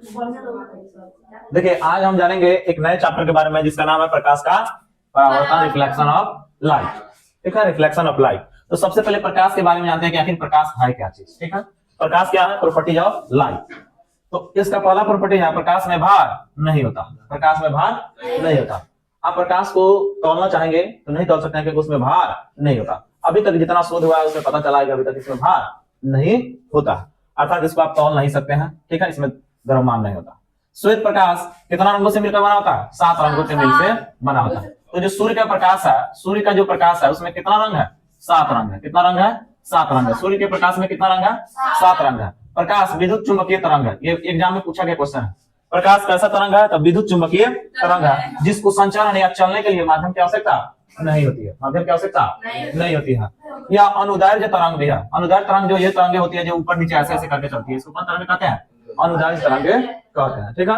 देखिए आज हम जानेंगे एक नए चैप्टर के बारे में जिसका नाम है प्रकाश का परावर्तन, रिफ्लेक्शन ऑफ लाइट। ठीक है, रिफ्लेक्शन ऑफ लाइट। तो सबसे पहले प्रकाश के बारे में जानते हैं कि आखिर प्रकाश है क्या चीज। ठीक है, प्रकाश क्या है? Properties of light. तो इसका पहला प्रॉपर्टी है प्रकाश में भार नहीं होता। प्रकाश में भार नहीं होता। आप प्रकाश को तौलना चाहेंगे तो नहीं तौल सकते हैं क्योंकि उसमें भार नहीं होता। अभी तक जितना शोध हुआ है उसमें पता चला है कि अभी तक इसमें भार नहीं होता, अर्थात इसको आप तौल नहीं सकते हैं। ठीक है, इसमें द्रव्यमान नहीं होता। श्वेत प्रकाश कितना रंगों से मिलकर बना होता है? 7 रंगों से मिलकर बना होता है। तो जो सूर्य का प्रकाश है, सूर्य का जो प्रकाश है उसमें कितना रंग है? 7 रंग है। कितना रंग है? 7 रंग है। सूर्य के प्रकाश में कितना रंग है? 7 रंग है। प्रकाश विद्युत चुंबकीय तरंग है। ये एग्जाम में पूछा गया क्वेश्चन है। प्रकाश कैसा तरंग है? तो विद्युत चुंबकीय तरंग है, जिसको संचालन या चलने के लिए माध्यम की आवश्यकता नहीं होती है। माध्यम की आवश्यकता नहीं होती है। या अनुदैर्घ्य तरंग भी है। अनुदैर्घ्य तरंग जो ये तरंगे होती है जो ऊपर नीचे ऐसे ऐसे करके चलती है, इसको कौन तरंग कहते हैं? अनुदैर्घ्य तरंगे कहते हैं। ठीक है,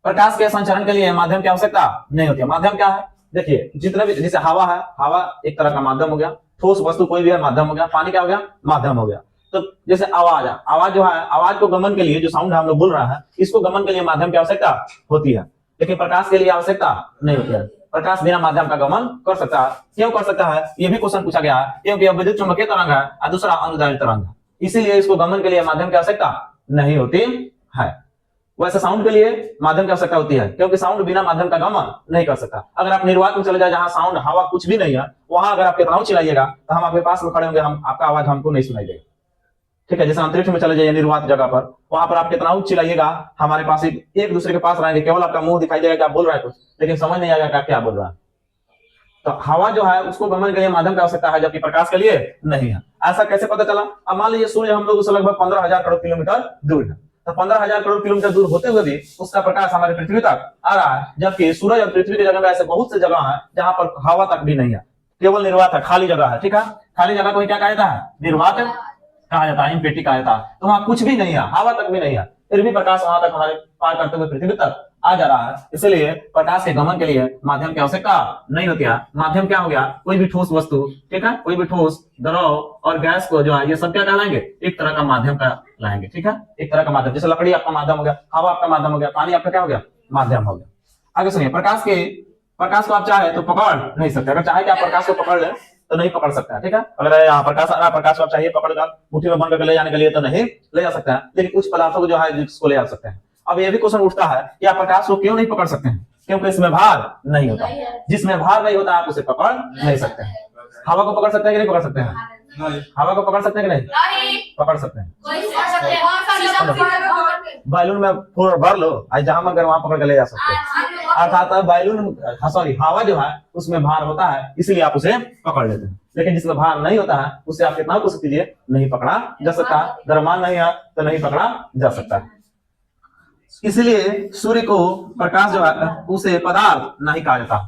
प्रकाश के संचरण के लिए माध्यम की आवश्यकता नहीं होती है। माध्यम क्या है? देखिए जितने भी, जैसे हवा है, हवा एक तरह का माध्यम हो गया। ठोस वस्तु कोई भी है, माध्यम हो गया। पानी क्या हो गया? माध्यम हो गया। तो जैसे आवाज है, आवाज जो है, आवाज को गमन के लिए जो साउंड हम लोग बोल रहे हैं, इसको गमन के लिए माध्यम की आवश्यकता होती है, लेकिन प्रकाश के लिए आवश्यकता नहीं होती है। प्रकाश बिना माध्यम का गमन कर सकता है। क्यों कर सकता है? ये भी क्वेश्चन पूछा गया है, क्योंकि यह विद्युत चुंबकीय तरंग है और दूसरा अनुदैर्घ्य तरंग है, इसीलिए इसको गमन के लिए माध्यम की आवश्यकता नहीं होती है। वैसे साउंड के लिए माध्यम की आवश्यकता होती है, क्योंकि साउंड बिना माध्यम का गमन नहीं कर सकता। अगर आप निर्वात में चले जाए जहां साउंड, हवा कुछ भी नहीं है, वहां अगर आप कितना चिल्लाइएगा तो हम आपके पास में खड़े होंगे, हम आपका आवाज हमको नहीं सुनाई देगा। ठीक है, जैसे अंतरिक्ष में चले जाइए निर्वात जगह पर, वहां पर आप कितना चिल्लाइएगा, हमारे पास एक दूसरे के पास रहेंगे, केवल आपका मुंह दिखाई देगा कि आप बोल रहे हैं कुछ, लेकिन समझ नहीं आएगा कि आप क्या बोल रहे हैं। तो हवा जो है उसको गमन के लिए माध्यम की आवश्यकता है, जबकि प्रकाश के लिए नहीं है। ऐसा कैसे पता चला? अब मान लीजिए सूर्य हम लोग से लगभग 15,000 करोड़ किलोमीटर दूर है, तो 15,000 करोड़ किलोमीटर दूर होते हुए भी उसका प्रकाश हमारे पृथ्वी तक आ रहा है, जबकि सूरज और पृथ्वी की जगह में ऐसे बहुत से जगह है जहां पर हवा तक भी नहीं है, केवल निर्वात है, खाली जगह है। ठीक है, खाली जगह को क्या कहा जाता है? निर्वात कहा जाता है, एम्प्टी कहा जाता है। तो वहां कुछ भी नहीं है, हवा तक भी नहीं है, फिर भी प्रकाश वहां तक हमारे पार करते हुए पृथ्वी तक आ जा रहा है। इसलिए प्रकाश के गमन के लिए माध्यम की आवश्यकता नहीं होती है। माध्यम क्या हो गया? कोई भी ठोस वस्तु, ठीक है, कोई भी ठोस, द्रव और गैस को जो है ये सब क्या कहलाएंगे? एक तरह का माध्यम का लाएंगे। ठीक है, एक तरह का माध्यम, जैसे लकड़ी आपका माध्यम हो गया, हवा आपका माध्यम हो गया, पानी आपका क्या हो गया? माध्यम हो गया। आगे सुनिए, प्रकाश को आप चाहे तो पकड़ नहीं सकते। अगर चाहे कि आप प्रकाश को पकड़ लें तो नहीं पकड़ सकते हैं। ठीक है, अगर यहाँ प्रकाश आ रहा, प्रकाश को आप चाहिए पकड़कर मुट्ठी में बंद करके ले जाने के लिए तो नहीं ले जा सकते हैं, लेकिन कुछ पदार्थों को जो है जिसको ले जा सकते हैं। अब ये भी क्वेश्चन उठता है कि आप प्रकाश को क्यों नहीं पकड़ सकते हैं? क्योंकि इसमें भार नहीं होता। जिसमें भार नहीं होता आप उसे पकड़ नहीं सकते हैं। हवा को पकड़ सकते हैं कि नहीं पकड़ सकते हैं? हवा को पकड़ सकते हैं कि नहीं? पकड़ सकते हैं। बैलून में भर लो, जहां मन कर वहां पकड़ के ले जा सकते हैं। अर्थात बैलून, सॉरी, हवा जो है उसमें भार होता है, इसीलिए आप उसे पकड़ लेते हैं, लेकिन जिसमें भार नहीं होता है उसे आप कितना कोशिश कीजिए नहीं पकड़ा जा सकता। द्रव्यमान नहीं है तो नहीं पकड़ा जा सकता। इसलिए सूर्य को प्रकाश जो है उसे पदार्थ नहीं कहा जाता।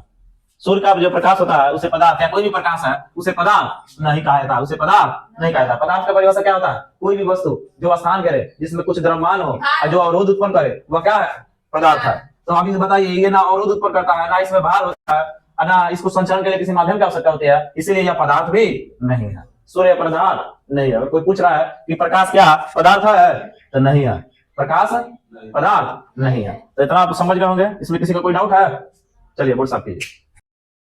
सूर्य का जो प्रकाश होता है उसे पदार्थ, या कोई भी प्रकाश है उसे पदार्थ नहीं कहा जाता, उसे पदार्थ नहीं कहा जाता। पदार्थ का परिभाषा क्या होता है? कोई भी वस्तु जो स्थान करे, जिसमें कुछ द्रव्यमान हो और जो अवरोध उत्पन्न करे, वह क्या है? पदार्थ है। तो आप इसे बताइए, ये ना अवरोध उत्पन्न करता है, ना इसमें भार होता है, ना इसको संचरण के लिए किसी माध्यम की आवश्यकता होती है, इसलिए यह पदार्थ भी नहीं है। सूर्य पदार्थ नहीं है। अगर कोई पूछ रहा है कि प्रकाश क्या पदार्थ है, तो नहीं है, प्रकाश पदार्थ नहीं है। तो इतना आप समझ गए होंगे। इसमें किसी का कोई डाउट है? चलिए बोर्ड साफ कीजिए।